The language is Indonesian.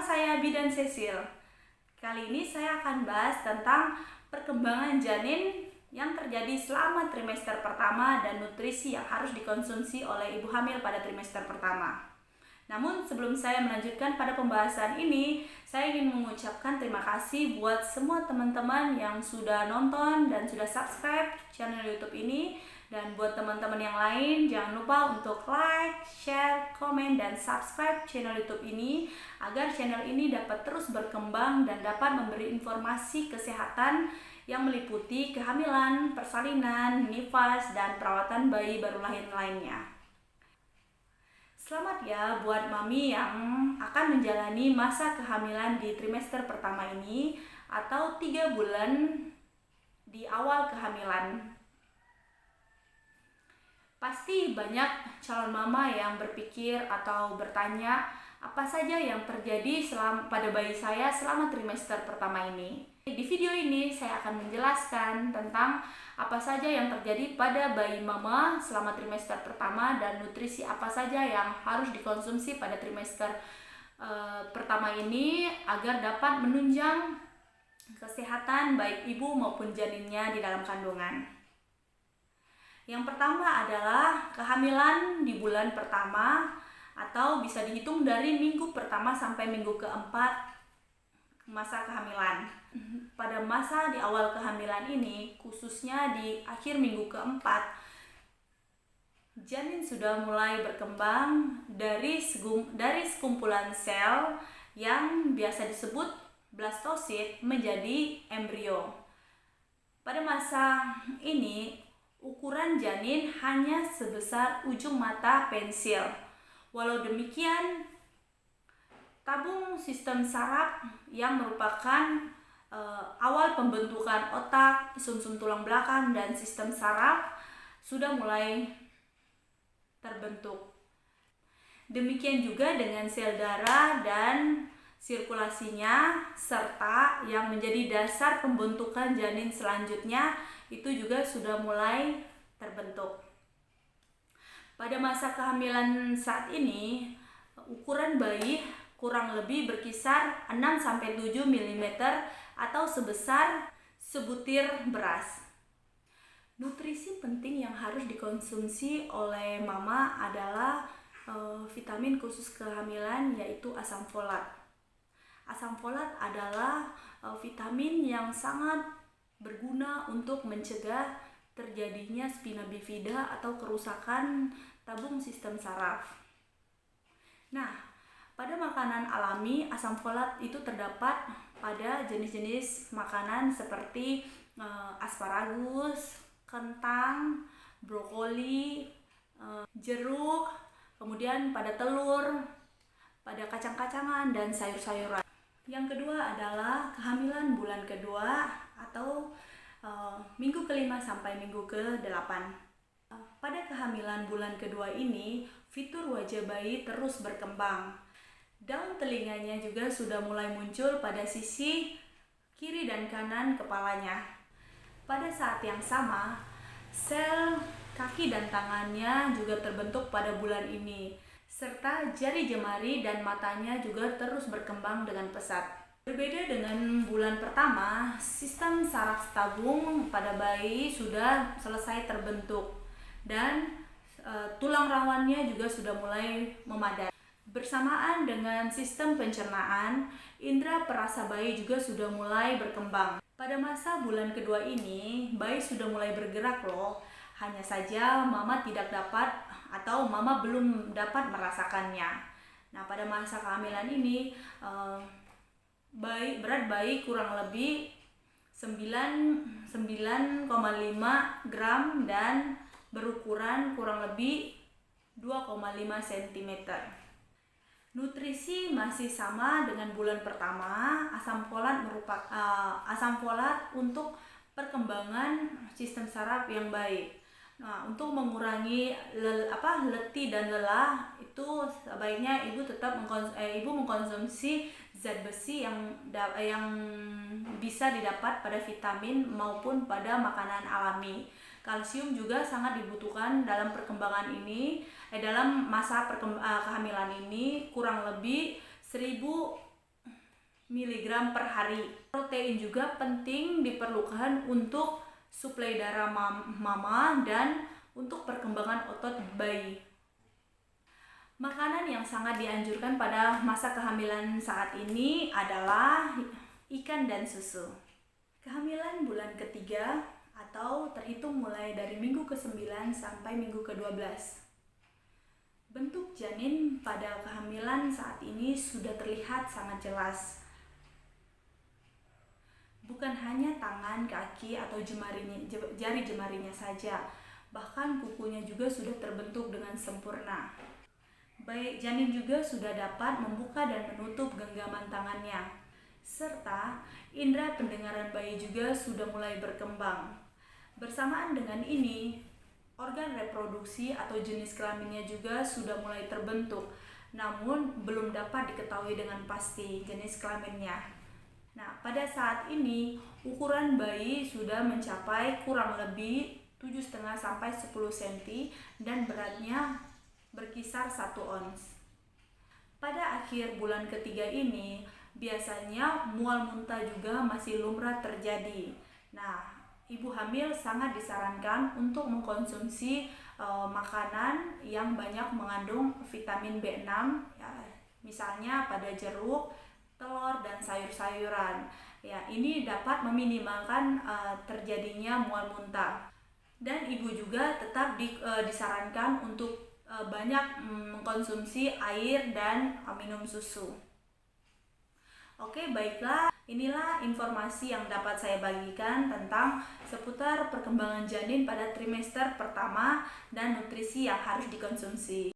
saya Bidan Cecil. Kali ini saya akan bahas tentang perkembangan janin yang terjadi selama trimester pertama dan nutrisi yang harus dikonsumsi oleh ibu hamil pada trimester pertama. Namun sebelum saya melanjutkan pada pembahasan ini, saya ingin mengucapkan terima kasih buat semua teman-teman yang sudah nonton dan sudah subscribe channel YouTube ini. Dan buat teman-teman yang lain, jangan lupa untuk like, share, komen, dan subscribe channel YouTube ini agar channel ini dapat terus berkembang dan dapat memberi informasi kesehatan yang meliputi kehamilan, persalinan, nifas, dan perawatan bayi baru lahir lainnya. Selamat ya buat mami yang akan menjalani masa kehamilan di trimester pertama ini atau 3 bulan di awal kehamilan. Pasti banyak calon mama yang berpikir atau bertanya apa saja yang terjadi pada bayi saya selama trimester pertama ini. Di video ini saya akan menjelaskan tentang apa saja yang terjadi pada bayi mama selama trimester pertama dan nutrisi apa saja yang harus dikonsumsi pada trimester pertama ini agar dapat menunjang kesehatan baik ibu maupun janinnya di dalam kandungan. Yang pertama adalah kehamilan di bulan pertama atau bisa dihitung dari minggu pertama sampai minggu keempat masa kehamilan. Pada masa di awal kehamilan ini, khususnya di akhir minggu keempat, janin sudah mulai berkembang dari sekumpulan sel yang biasa disebut blastosit menjadi embrio. Pada masa ini, ukuran janin hanya sebesar ujung mata pensil. Walau demikian, tabung sistem saraf yang merupakan awal pembentukan otak, sumsum tulang belakang, dan sistem saraf sudah mulai terbentuk. Demikian juga dengan sel darah dan sirkulasinya, serta yang menjadi dasar pembentukan janin selanjutnya itu juga sudah mulai terbentuk. Pada masa kehamilan saat ini, ukuran bayi kurang lebih berkisar 6-7 mm atau sebesar sebutir beras. Nutrisi penting yang harus dikonsumsi oleh mama adalah vitamin khusus kehamilan, yaitu asam folat. Asam folat adalah vitamin yang sangat berguna untuk mencegah terjadinya spina bifida atau kerusakan tabung sistem saraf. Nah, pada makanan alami, asam folat itu terdapat pada jenis-jenis makanan seperti asparagus, kentang, brokoli, jeruk, kemudian pada telur, pada kacang-kacangan, dan sayur-sayuran. Yang kedua adalah kehamilan bulan kedua atau minggu kelima sampai minggu ke-8. Pada kehamilan bulan kedua ini, fitur wajah bayi terus berkembang. Daun telinganya juga sudah mulai muncul pada sisi kiri dan kanan kepalanya. Pada saat yang sama, sel kaki dan tangannya juga terbentuk pada bulan ini, serta jari jemari dan matanya juga terus berkembang dengan pesat. Berbeda dengan bulan pertama, sistem saraf tabung pada bayi sudah selesai terbentuk dan tulang rawannya juga sudah mulai memadai. Bersamaan dengan sistem pencernaan, indera perasa bayi juga sudah mulai berkembang. Pada masa bulan kedua ini, bayi sudah mulai bergerak loh. Hanya saja mama tidak dapat atau mama belum dapat merasakannya. Nah, pada masa kehamilan ini berat bayi kurang lebih 9,5 gram dan berukuran kurang lebih 2,5 cm. Nutrisi masih sama dengan bulan pertama. Asam folat untuk perkembangan sistem saraf yang baik. Nah, untuk mengurangi letih dan lelah, itu sebaiknya ibu tetap mengkonsumsi zat besi yang bisa didapat pada vitamin maupun pada makanan alami. Kalsium juga sangat dibutuhkan dalam perkembangan ini, dalam masa kehamilan ini kurang lebih 1000 mg per hari. Protein juga penting diperlukan untuk suplai darah mama dan untuk perkembangan otot bayi. Makanan yang sangat dianjurkan pada masa kehamilan saat ini adalah ikan dan susu. Kehamilan bulan ketiga atau terhitung mulai dari minggu ke-9 sampai minggu ke-12. Bentuk janin pada kehamilan saat ini sudah terlihat sangat jelas. Bukan hanya tangan, kaki, atau jari jemarinya saja, bahkan kukunya juga sudah terbentuk dengan sempurna. Baik janin juga sudah dapat membuka dan menutup genggaman tangannya. Serta indera pendengaran bayi juga sudah mulai berkembang. Bersamaan dengan ini, organ reproduksi atau jenis kelaminnya juga sudah mulai terbentuk, namun belum dapat diketahui dengan pasti jenis kelaminnya. Nah, pada saat ini ukuran bayi sudah mencapai kurang lebih 7,5 sampai 10 cm dan beratnya berkisar 1 ons. Pada akhir bulan ketiga ini, biasanya mual muntah juga masih lumrah terjadi. Nah, ibu hamil sangat disarankan untuk mengkonsumsi makanan yang banyak mengandung vitamin B6, ya, misalnya pada jeruk, telur, dan sayur-sayuran. Ya, ini dapat meminimalkan terjadinya mual muntah. Dan ibu juga tetap disarankan untuk banyak mengkonsumsi air dan minum susu. Oke, baiklah, inilah informasi yang dapat saya bagikan tentang seputar perkembangan janin pada trimester pertama dan nutrisi yang harus dikonsumsi.